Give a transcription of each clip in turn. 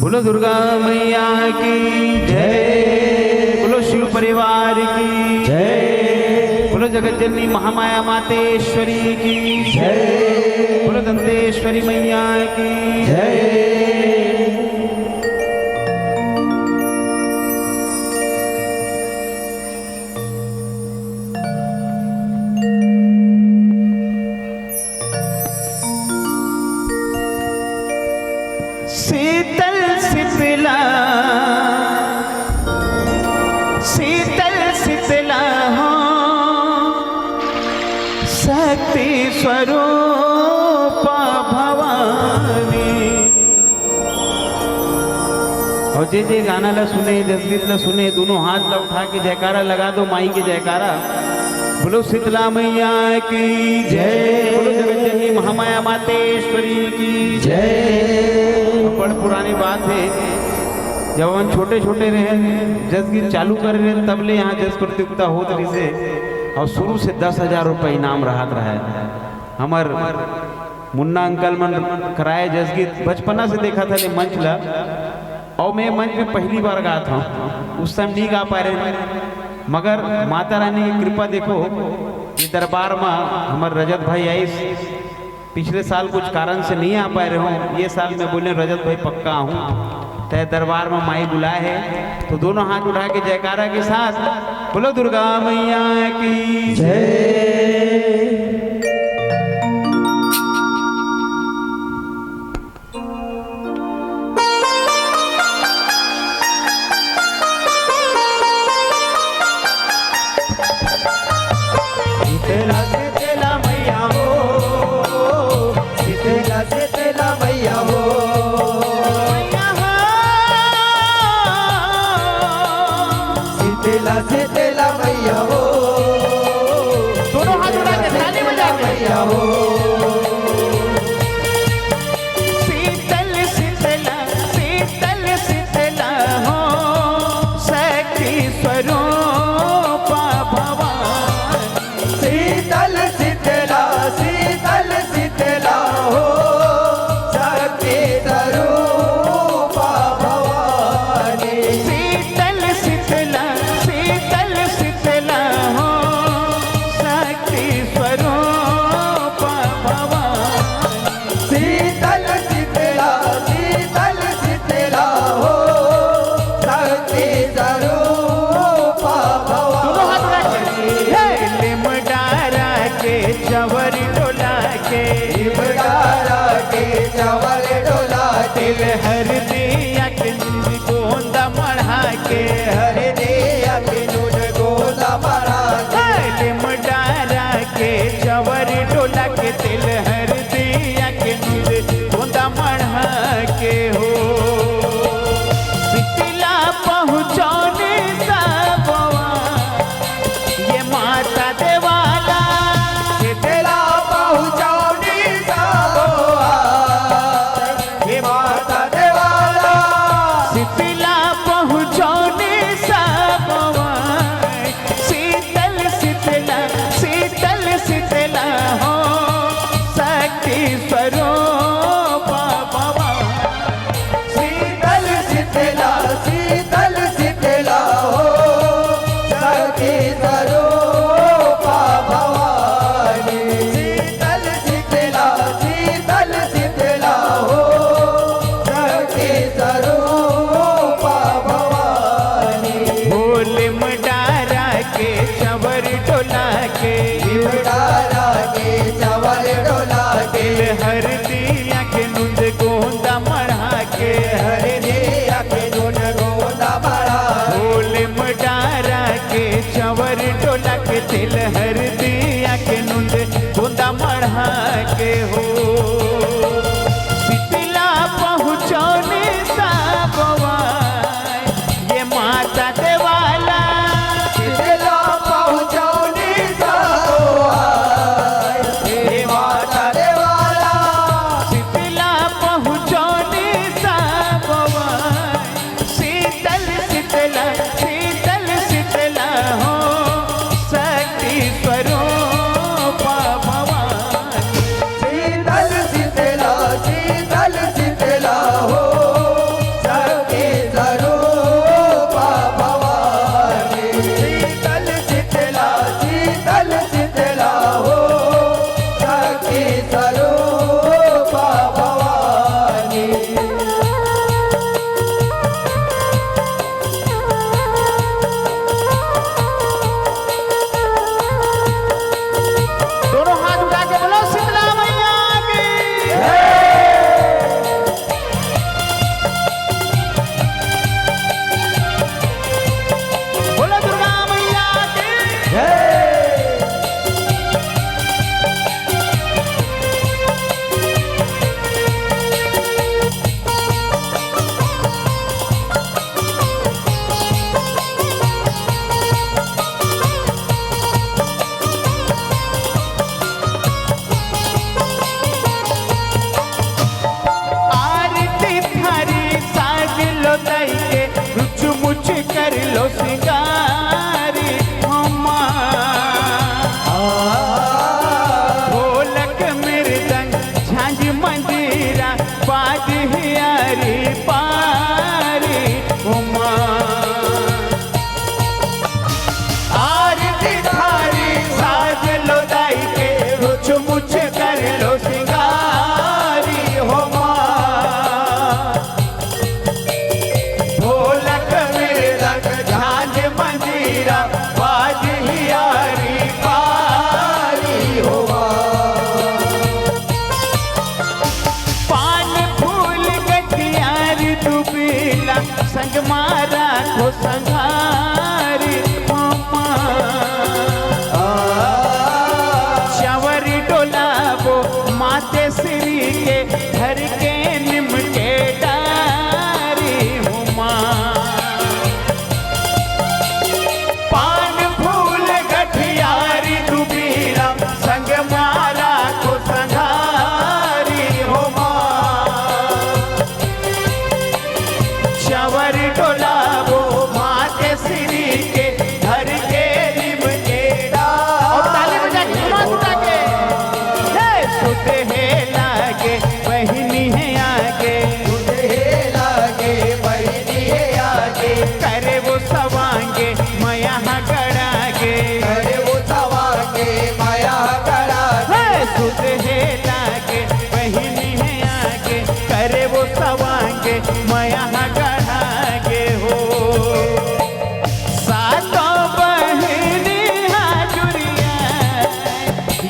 बोलो दुर्गा मैया की जय, बोलो शिव परिवार की जय, बोलो जगत जननी महामाया मातेश्वरी की जय, बोलो दंतेश्वरी मैया की जय। शीतल शीतला शीतल शीतला हो शक्ति स्वरूप भवानी। और जे गाना ला सुने जसगीत ला सुने दोनों हाथ ला उठा के जयकारा लगा दो माई के जयकारा। बोलो शीतला मैया की जय, बोलो जगत जननी महामाया मातेश्वरी की जय। बड़ पुरानी बात है, जब हम छोटे छोटे रहे जसगीत चालू कर रहे तब ले यहाँ जस प्रतियोगिता होत रही से और शुरू से 10,000 रुपये इनाम रहा है। हमार मुन्ना अंकल मन कराए जसगीत बचपना से देखा था मंच ला, और मैं मंच में पहली बार गा था, उस टाइम नहीं गा पा रहे, मगर माता रानी की कृपा देखो ये दरबार में हमारे रजत भाई आई पिछले साल कुछ कारण से नहीं आ पाए रहे हो, ये साल मैं बोले रजत भाई पक्का हूँ तय दरबार में माई बुलाए है, तो दोनों हाथ उठा के जयकारा के साथ बोलो दुर्गा मैया की जय। शीतला मैया हो, दोनों हाथ उठा के ताली बजा मैया हो। शीतल शीतला शीतल शीतला हो शक्ति स्वरूप भवानी। शीतल शीतला शीतल शीतला हो शक्ति स्वरूप भवानी। शीतल शीतला शीतल शीतला हो शक्ति स्वरूप भवानी। शीतल शीतला शीतल शीतला हो शक्ति स्वरूप भवानी। लिमडारा के चवर डोला के, लिमडारा के चवर डोला के, हर दिया के गोंदा मढ़ा के, हर दिया के नून गोला मरा के, लिमडारा के चवर डोला के तिल हर दिया के गोंदा मढ़ा के हो। शीतला पहुँचौने सबवा ये माता देवाला, शीतला पहुँचौनी सबवा ये माता देवाला। शीतला पहुँचौने कर लो सिंगारी अम्मा ढोलक मृदंग झांझ मंजीरा बाज हियारी पारी उमा आरती थारी साज लो दाई के रुच मुछ कर लो सिंगारी हो माँ ढोलक मृदंग झांझ मंजीरा बाज हियारी पारी हो पान फूल गठियार डूबीला संग मारा को संघारी मामा चवरी डोलाबो माते श्री के घर के निमके डारी हुमा पान फूल गठियारी डूबीला संग मारा को संघारी हो चवर डोलाबो माते श्री के घर के निमके और ताली बजा के माँ उठा के हे सुध है लागे बहिनी है आगे लागे बहिनी है आगे करे वो सवांगे मया गड़ागे अरे वो सवांगे माया करा हे सुध है लागे बहिनी है आगे करे वो सवांगे मया गड़ागे हो सातों बहिनी हाजुरिया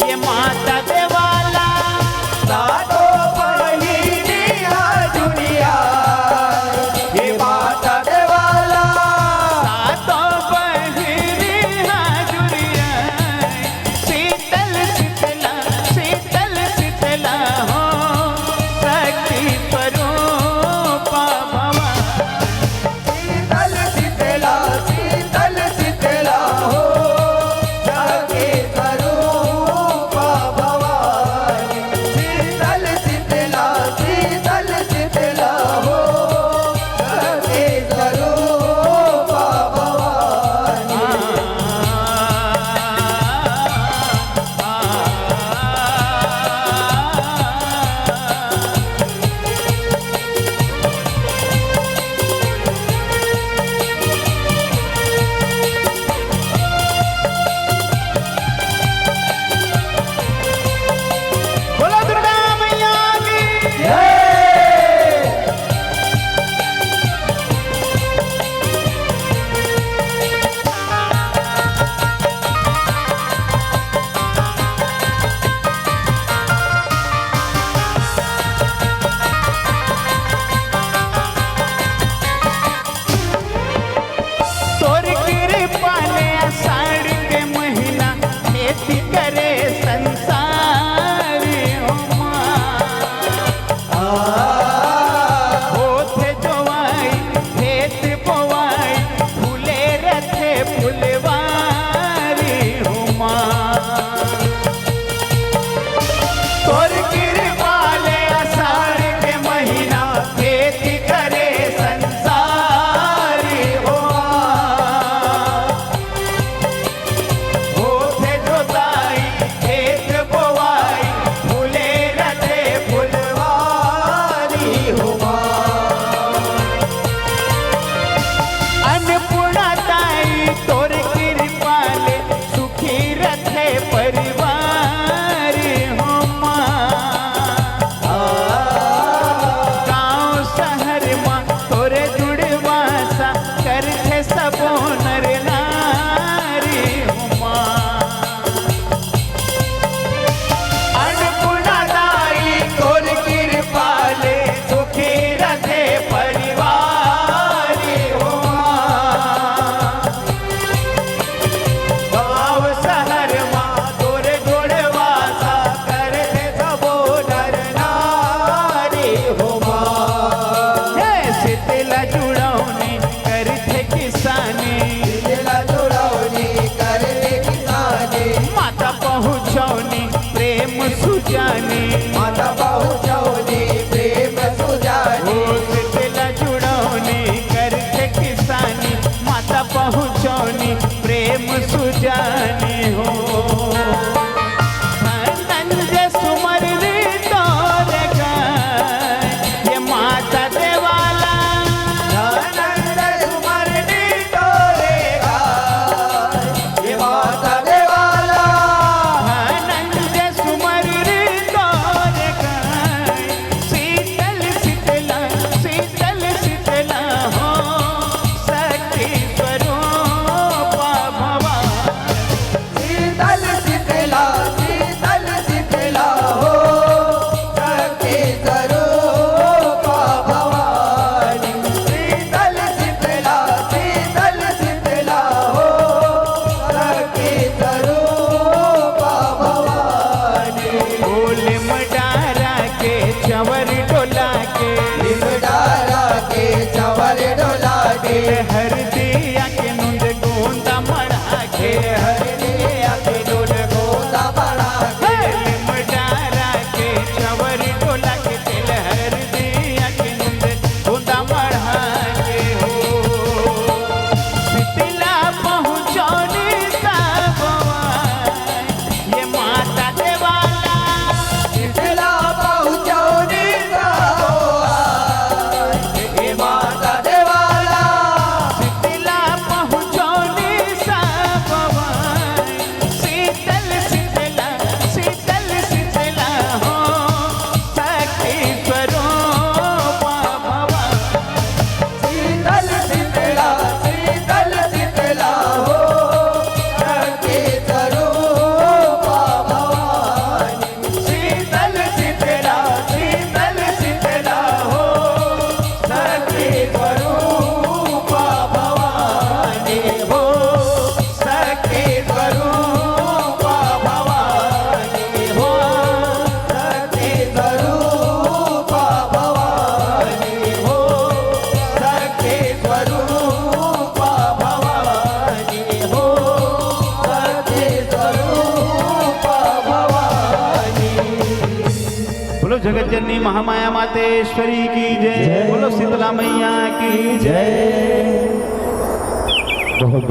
ये माता देवाला सातो बहिनी हाजुरिया ये माता देवाला सातों बहिनी हाजुरिया शीतल शीतला शीतल शीतला हो शक्ति स्वरूपा भवानी हर दिया के नुंद गोंदा मड़ा के हरणे आके नून गोदा बड़ा के लिमडारा के चवर डोला के तेल हर दिया के नुंद गोंदा मड़ा के हो शीतला पहुँचौनी ये माता देवाला शीतला पहुँचौनी हे माता देवाला शीतला पहुँचौनी शीतल शीतला शीतल शीतला हो सखी स्वरूप भवा शीतल शीतला शीतल शीतला हो सखी स्वरूप भवानी शीतल शीतला शीतल शीतला हो सखी स्वरूप भवानी हो सखी स्वरूप भवानी हो सखी स्वरूप भवानी हो सखी स्वरूप भवानी हो सखी स्वरूप भवानी। बोलो जगत जननी महामाया मातेश्वरी की जय बोलो शीतला मैया की जय। बहुत